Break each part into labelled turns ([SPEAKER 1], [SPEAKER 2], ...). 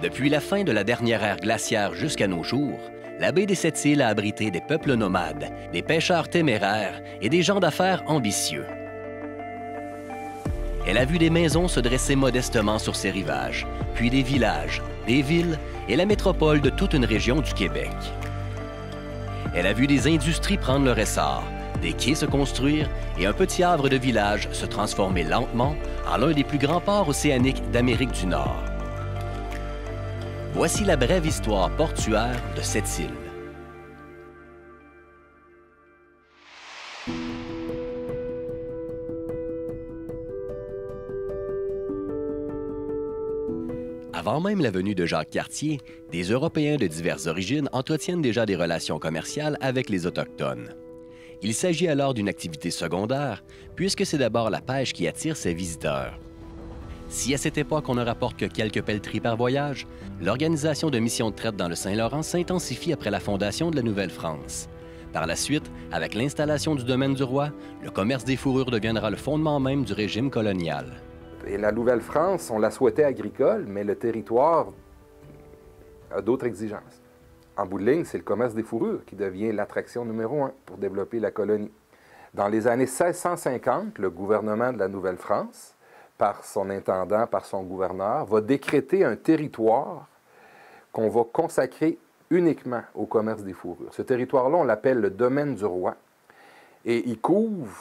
[SPEAKER 1] Depuis la fin de la dernière ère glaciaire jusqu'à nos jours, la baie des Sept-Îles a abrité des peuples nomades, des pêcheurs téméraires et des gens d'affaires ambitieux. Elle a vu des maisons se dresser modestement sur ses rivages, puis des villages, des villes et la métropole de toute une région du Québec. Elle a vu des industries prendre leur essor, des quais se construire et un petit havre de village se transformer lentement en l'un des plus grands ports océaniques d'Amérique du Nord. Voici la brève histoire portuaire de Sept-Îles. Avant même la venue de Jacques Cartier, des Européens de diverses origines entretiennent déjà des relations commerciales avec les Autochtones. Il s'agit alors d'une activité secondaire, puisque c'est d'abord la pêche qui attire ses visiteurs. Si à cette époque on ne rapporte que quelques pelleteries par voyage, l'organisation de missions de traite dans le Saint-Laurent s'intensifie après la fondation de la Nouvelle-France. Par la suite, avec l'installation du domaine du roi, le commerce des fourrures deviendra le fondement même du régime colonial.
[SPEAKER 2] Et la Nouvelle-France, on la souhaitait agricole, mais le territoire a d'autres exigences. En bout de ligne, c'est le commerce des fourrures qui devient l'attraction numéro 1 pour développer la colonie. Dans les années 1650, le gouvernement de la Nouvelle-France, par son intendant, par son gouverneur, va décréter un territoire qu'on va consacrer uniquement au commerce des fourrures. Ce territoire-là, on l'appelle le domaine du roi, et il couvre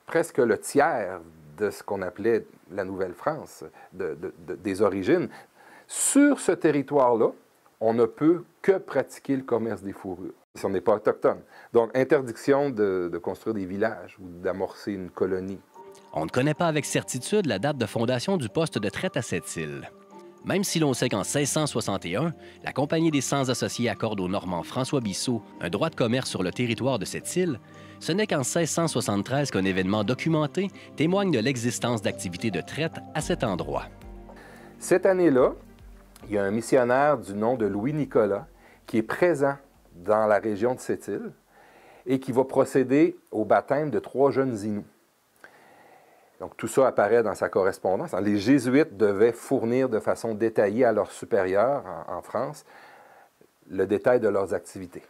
[SPEAKER 2] presque le tiers de ce qu'on appelait la Nouvelle-France, des origines. Sur ce territoire-là, on ne peut que pratiquer le commerce des fourrures, si on n'est pas autochtone. Donc, interdiction de construire des villages ou d'amorcer une colonie.
[SPEAKER 1] On ne connaît pas avec certitude la date de fondation du poste de traite à Sept-Îles. Même si l'on sait qu'en 1661, la Compagnie des Sans-Associés accorde au Normand François Bissot un droit de commerce sur le territoire de Sept-Îles, ce n'est qu'en 1673 qu'un événement documenté témoigne de l'existence d'activités de traite à cet endroit.
[SPEAKER 2] Cette année-là, il y a un missionnaire du nom de Louis Nicolas qui est présent dans la région de Sept-Îles et qui va procéder au baptême de 3 jeunes Inuits. Donc, tout ça apparaît dans sa correspondance. Les Jésuites devaient fournir de façon détaillée à leurs supérieurs en France le détail de leurs activités.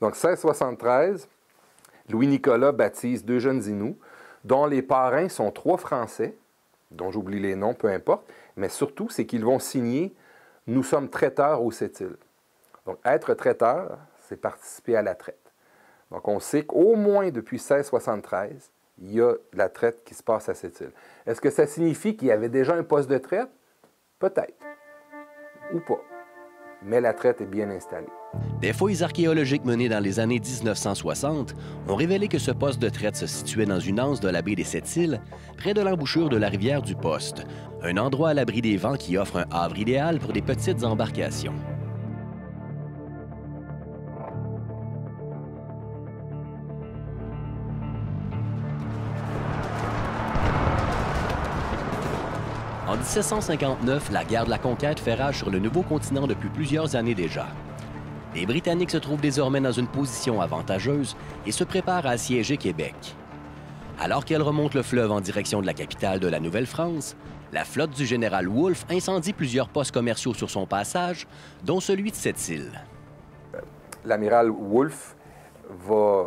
[SPEAKER 2] Donc, 1673, Louis-Nicolas baptise 2 jeunes Inuits, dont les parrains sont 3 Français, dont j'oublie les noms, peu importe, mais surtout, c'est qu'ils vont signer « Nous sommes traiteurs aux Sept-Îles ». Donc, être traiteur, c'est participer à la traite. Donc, on sait qu'au moins depuis 1673, il y a la traite qui se passe à Sept-Îles. Est-ce que ça signifie qu'il y avait déjà un poste de traite? Peut-être. Ou pas. Mais la traite est bien installée.
[SPEAKER 1] Des fouilles archéologiques menées dans les années 1960 ont révélé que ce poste de traite se situait dans une anse de la baie des Sept-Îles, près de l'embouchure de la rivière du Poste, un endroit à l'abri des vents qui offre un havre idéal pour des petites embarcations. En 1759, la guerre de la Conquête fait rage sur le nouveau continent depuis plusieurs années déjà. Les Britanniques se trouvent désormais dans une position avantageuse et se préparent à assiéger Québec. Alors qu'elle remonte le fleuve en direction de la capitale de la Nouvelle-France, la flotte du général Wolfe incendie plusieurs postes commerciaux sur son passage, dont celui de Sept-Îles.
[SPEAKER 2] L'amiral Wolfe va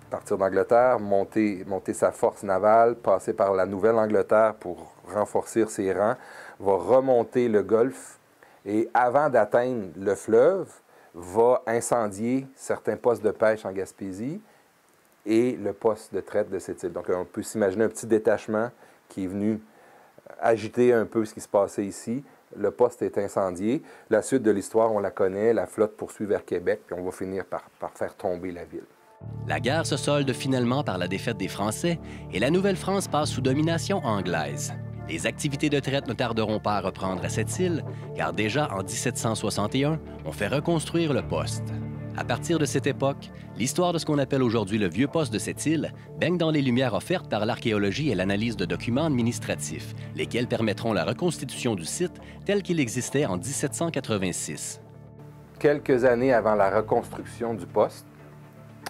[SPEAKER 2] partir d'Angleterre, monter sa force navale, passer par la Nouvelle-Angleterre pour renforcer ses rangs, va remonter le golfe et avant d'atteindre le fleuve, va incendier certains postes de pêche en Gaspésie et le poste de traite de Sept-Îles. Donc, on peut s'imaginer un petit détachement qui est venu agiter un peu ce qui se passait ici. Le poste est incendié. La suite de l'histoire, on la connaît. La flotte poursuit vers Québec, puis on va finir par faire tomber la ville.
[SPEAKER 1] La guerre se solde finalement par la défaite des Français et la Nouvelle-France passe sous domination anglaise. Les activités de traite ne tarderont pas à reprendre à Sept-Îles, car déjà en 1761, on fait reconstruire le poste. À partir de cette époque, l'histoire de ce qu'on appelle aujourd'hui le vieux poste de Sept-Îles baigne dans les lumières offertes par l'archéologie et l'analyse de documents administratifs, lesquels permettront la reconstitution du site tel qu'il existait en 1786.
[SPEAKER 2] Quelques années avant la reconstruction du poste,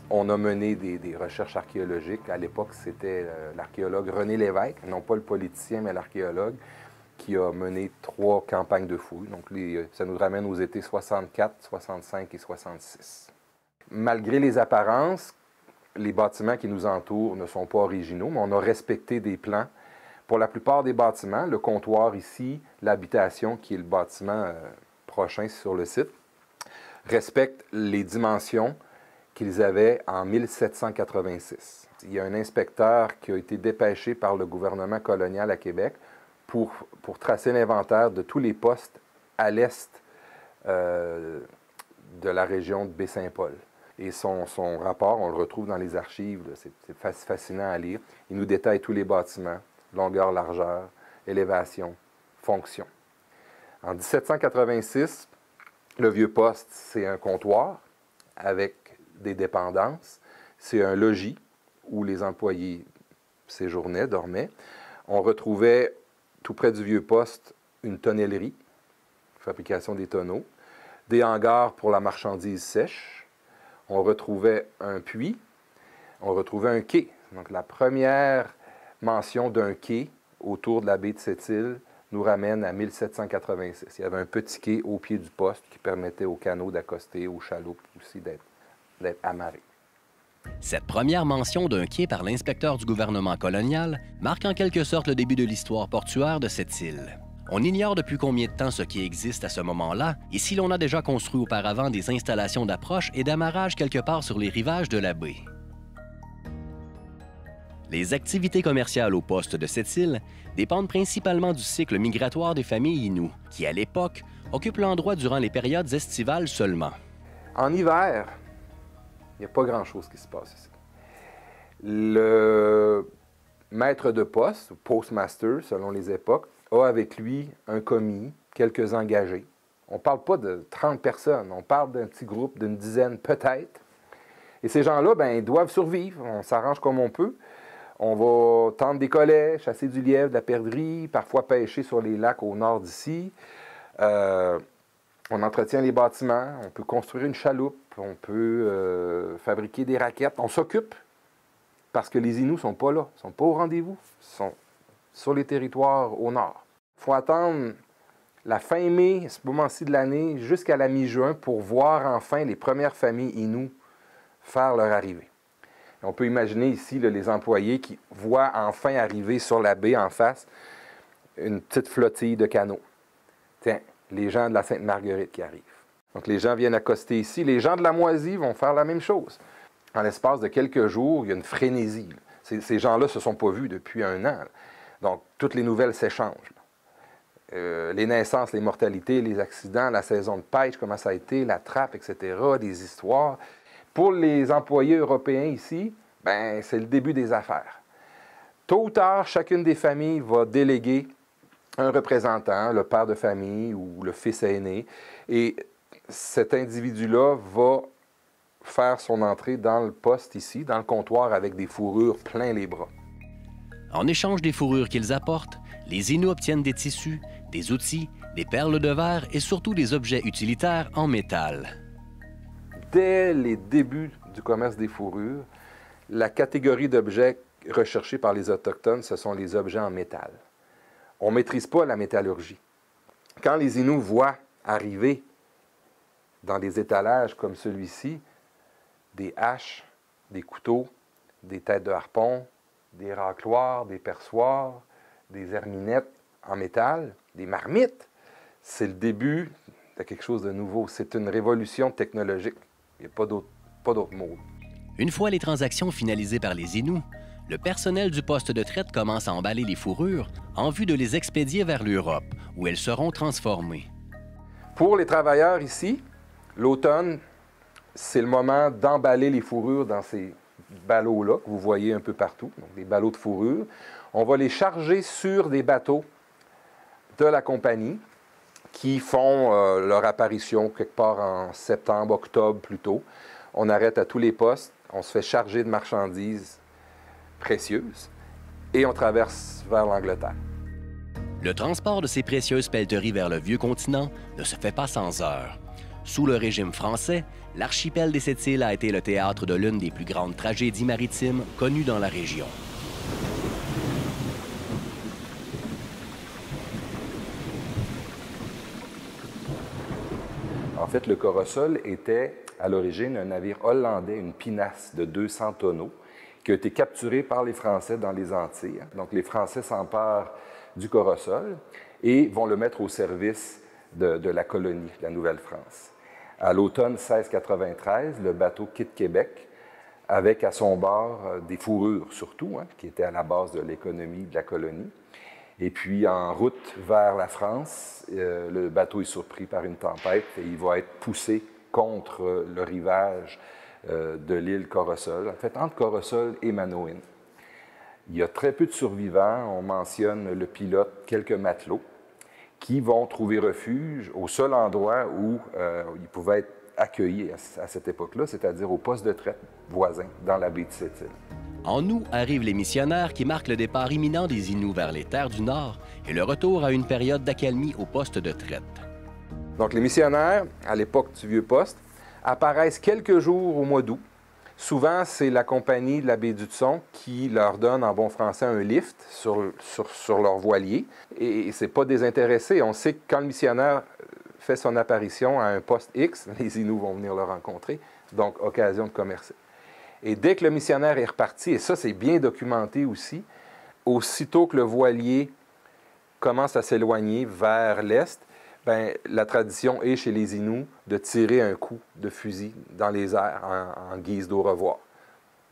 [SPEAKER 2] on a mené des recherches archéologiques. À l'époque, c'était l'archéologue René Lévesque, non pas le politicien, mais l'archéologue, qui a mené 3 campagnes de fouilles. Donc, ça nous ramène aux étés 64, 65 et 66. Malgré les apparences, les bâtiments qui nous entourent ne sont pas originaux, mais on a respecté des plans. Pour la plupart des bâtiments, le comptoir ici, l'habitation, qui est le bâtiment prochain sur le site, respecte les dimensions qu'ils avaient en 1786. Il y a un inspecteur qui a été dépêché par le gouvernement colonial à Québec pour tracer l'inventaire de tous les postes à l'est de la région de Baie-Saint-Paul. Et son rapport, on le retrouve dans les archives, c'est fascinant à lire. Il nous détaille tous les bâtiments, longueur, largeur, élévation, fonction. En 1786, le vieux poste, c'est un comptoir avec des dépendances. C'est un logis où les employés séjournaient, dormaient. On retrouvait tout près du vieux poste une tonnellerie, fabrication des tonneaux, des hangars pour la marchandise sèche. On retrouvait un puits, on retrouvait un quai. Donc la première mention d'un quai autour de la baie de Sept-Îles nous ramène à 1786. Il y avait un petit quai au pied du poste qui permettait aux canots d'accoster, aux chaloupes aussi d'être amarrés.
[SPEAKER 1] Cette première mention d'un quai par l'inspecteur du gouvernement colonial marque en quelque sorte le début de l'histoire portuaire de cette île. On ignore depuis combien de temps ce quai existe à ce moment-là et si l'on a déjà construit auparavant des installations d'approche et d'amarrage quelque part sur les rivages de la baie. Les activités commerciales au poste de cette île dépendent principalement du cycle migratoire des familles Innu, qui, à l'époque, occupent l'endroit durant les périodes estivales seulement.
[SPEAKER 2] En hiver, il n'y a pas grand-chose qui se passe ici. Le maître de poste, ou postmaster, selon les époques, a avec lui un commis, quelques engagés. On ne parle pas de 30 personnes, on parle d'un petit groupe d'une dizaine peut-être. Et ces gens-là, ils doivent survivre, on s'arrange comme on peut. On va tendre des collets, chasser du lièvre, de la perdrix, parfois pêcher sur les lacs au nord d'ici. On entretient les bâtiments, on peut construire une chaloupe, on peut fabriquer des raquettes. On s'occupe parce que les Inuits ne sont pas là, ne sont pas au rendez-vous, ils sont sur les territoires au nord. Il faut attendre la fin mai, ce moment-ci de l'année, jusqu'à la mi-juin pour voir enfin les premières familles Inuits faire leur arrivée. On peut imaginer ici les employés qui voient enfin arriver sur la baie en face une petite flottille de canots. Tiens, les gens de la Sainte-Marguerite qui arrivent. Donc les gens viennent accoster ici. Les gens de la Moisie vont faire la même chose. En l'espace de quelques jours, il y a une frénésie. Ces gens-là ne se sont pas vus depuis 1 an. Donc toutes les nouvelles s'échangent. Les naissances, les mortalités, les accidents, la saison de pêche, comment ça a été, la trappe, etc., des histoires. Pour les employés européens ici, c'est le début des affaires. Tôt ou tard, chacune des familles va déléguer un représentant, le père de famille ou le fils aîné, et cet individu-là va faire son entrée dans le poste ici, dans le comptoir, avec des fourrures plein les bras.
[SPEAKER 1] En échange des fourrures qu'ils apportent, les Inuits obtiennent des tissus, des outils, des perles de verre et surtout des objets utilitaires en métal.
[SPEAKER 2] Dès les débuts du commerce des fourrures, la catégorie d'objets recherchés par les Autochtones, ce sont les objets en métal. On ne maîtrise pas la métallurgie. Quand les Inuits voient arriver dans des étalages comme celui-ci, des haches, des couteaux, des têtes de harpon, des racloirs, des perçoirs, des herminettes en métal, des marmites, c'est le début de quelque chose de nouveau. C'est une révolution technologique. Il n'y a pas d'autre mot.
[SPEAKER 1] Une fois les transactions finalisées par les Inuits, le personnel du poste de traite commence à emballer les fourrures en vue de les expédier vers l'Europe, où elles seront transformées.
[SPEAKER 2] Pour les travailleurs ici, l'automne, c'est le moment d'emballer les fourrures dans ces ballots-là que vous voyez un peu partout, donc des ballots de fourrure. On va les charger sur des bateaux de la compagnie qui font leur apparition quelque part en septembre, octobre plutôt. On arrête à tous les postes, on se fait charger de marchandises précieuses et on traverse vers l'Angleterre.
[SPEAKER 1] Le transport de ces précieuses pelleteries vers le vieux continent ne se fait pas sans heurts. Sous le régime français, l'archipel des Sept-Îles a été le théâtre de l'une des plus grandes tragédies maritimes connues dans la région.
[SPEAKER 2] En fait, le Corosol était à l'origine un navire hollandais, une pinasse de 200 tonneaux, qui a été capturé par les Français dans les Antilles. Donc, les Français s'emparent du Corosol et vont le mettre au service de la colonie, la Nouvelle-France. À l'automne 1693, le bateau quitte Québec avec à son bord des fourrures surtout, qui étaient à la base de l'économie de la colonie. Et puis, en route vers la France, le bateau est surpris par une tempête et il va être poussé contre le rivage de l'île Corosol, en fait, entre Corosol et Manoin. Il y a très peu de survivants. On mentionne le pilote, quelques matelots, qui vont trouver refuge au seul endroit où ils pouvaient être accueillis à cette époque-là, c'est-à-dire au poste de traite voisin, dans la baie de Sept-Îles.
[SPEAKER 1] En août arrivent les missionnaires qui marquent le départ imminent des Inuits vers les terres du Nord et le retour à une période d'accalmie au poste de traite.
[SPEAKER 2] Donc, les missionnaires, à l'époque du vieux poste, apparaissent quelques jours au mois d'août. Souvent, c'est la compagnie de la baie d'Hudson qui leur donne, en bon français, un lift sur leur voilier. Et c'est pas désintéressé. On sait que quand le missionnaire fait son apparition à un poste X, les Inuits vont venir le rencontrer, donc occasion de commercer. Et dès que le missionnaire est reparti, et ça, c'est bien documenté aussi, aussitôt que le voilier commence à s'éloigner vers l'est, bien, la tradition est chez les Inuits de tirer un coup de fusil dans les airs en guise d'au revoir.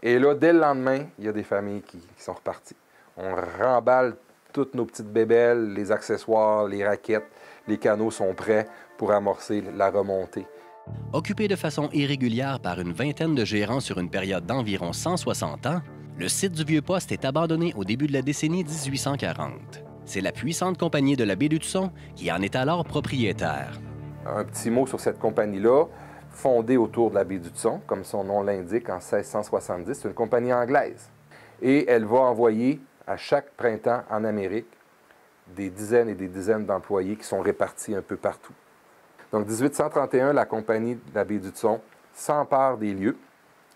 [SPEAKER 2] Et là, dès le lendemain, il y a des familles qui sont reparties. On remballe toutes nos petites bébelles, les accessoires, les raquettes, les canots sont prêts pour amorcer la remontée.
[SPEAKER 1] Occupé de façon irrégulière par une vingtaine de gérants sur une période d'environ 160 ans, le site du vieux poste est abandonné au début de la décennie 1840. C'est la puissante compagnie de la baie d'Hudson qui en est alors propriétaire.
[SPEAKER 2] Un petit mot sur cette compagnie-là, fondée autour de la baie d'Hudson, comme son nom l'indique, en 1670. C'est une compagnie anglaise. Et elle va envoyer à chaque printemps en Amérique des dizaines et des dizaines d'employés qui sont répartis un peu partout. Donc, 1831, la compagnie de la baie d'Hudson s'empare des lieux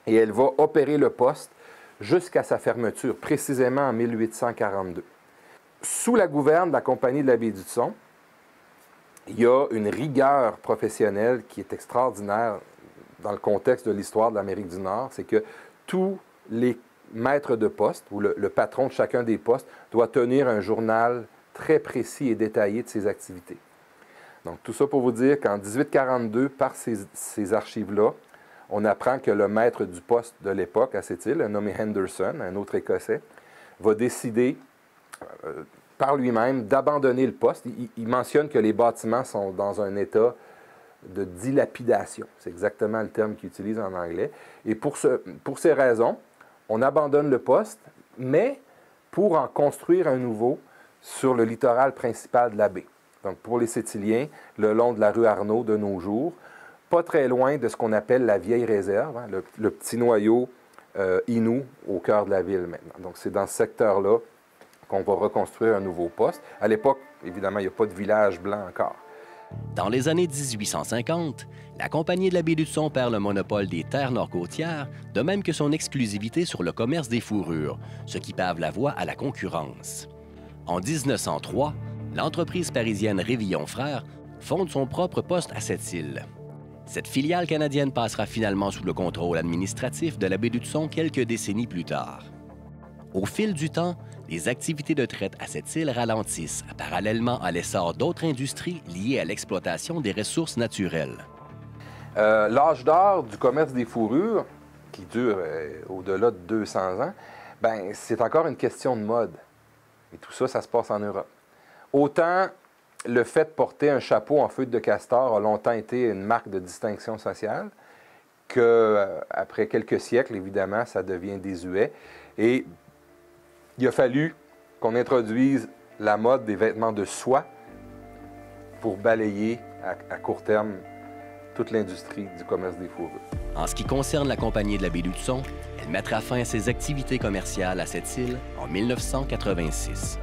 [SPEAKER 2] et elle va opérer le poste jusqu'à sa fermeture, précisément en 1842. Sous la gouverne de la compagnie de la baie d'Hudson, il y a une rigueur professionnelle qui est extraordinaire dans le contexte de l'histoire de l'Amérique du Nord. C'est que tous les maîtres de poste, ou le patron de chacun des postes, doit tenir un journal très précis et détaillé de ses activités. Donc, tout ça pour vous dire qu'en 1842, par ces archives-là, on apprend que le maître du poste de l'époque à cette île, nommé Henderson, un autre Écossais, va décider par lui-même d'abandonner le poste. Il mentionne que les bâtiments sont dans un état de dilapidation. C'est exactement le terme qu'il utilise en anglais. Et pour ces raisons, on abandonne le poste, mais pour en construire un nouveau sur le littoral principal de la baie. Donc, pour les Sétiliens, le long de la rue Arnaud de nos jours, pas très loin de ce qu'on appelle la vieille réserve, le petit noyau Innu au cœur de la ville maintenant. Donc, c'est dans ce secteur-là qu'on va reconstruire un nouveau poste. À l'époque, évidemment, il n'y a pas de village blanc encore.
[SPEAKER 1] Dans les années 1850, la compagnie de la baie d'Hudson perd le monopole des terres nord-côtières, de même que son exclusivité sur le commerce des fourrures, ce qui pave la voie à la concurrence. En 1903, l'entreprise parisienne Révillon Frères fonde son propre poste à cette île. Cette filiale canadienne passera finalement sous le contrôle administratif de la baie d'Hudson quelques décennies plus tard. Au fil du temps, les activités de traite à cette île ralentissent, parallèlement à l'essor d'autres industries liées à l'exploitation des ressources naturelles.
[SPEAKER 2] L'âge d'or du commerce des fourrures, qui dure au-delà de 200 ans, ben, c'est encore une question de mode. Et tout ça, ça se passe en Europe. Autant le fait de porter un chapeau en feutre de castor a longtemps été une marque de distinction sociale, qu'après quelques siècles, évidemment, ça devient désuet. Et il a fallu qu'on introduise la mode des vêtements de soie pour balayer à court terme toute l'industrie du commerce des fourrures.
[SPEAKER 1] En ce qui concerne la compagnie de la baie d'Hudson, elle mettra fin à ses activités commerciales à cette île en 1986.